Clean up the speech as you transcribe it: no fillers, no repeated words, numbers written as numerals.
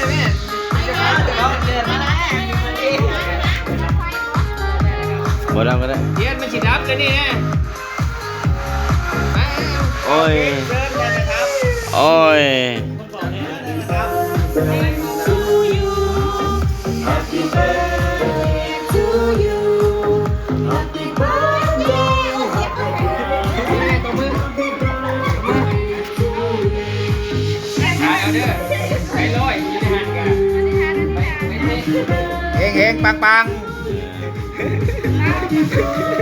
แม่จะร้องเดินมาได้บ่ดังก็ได้เทียนมันสิดับแล้วนี่ฮะโอ้ยเชิญกันนะครับโอ้ย Happy birthday to you Happy birthdayตัวมือถ่ายเอาเด้อไปลอยอยู่ในหันกันเฮงๆปังๆ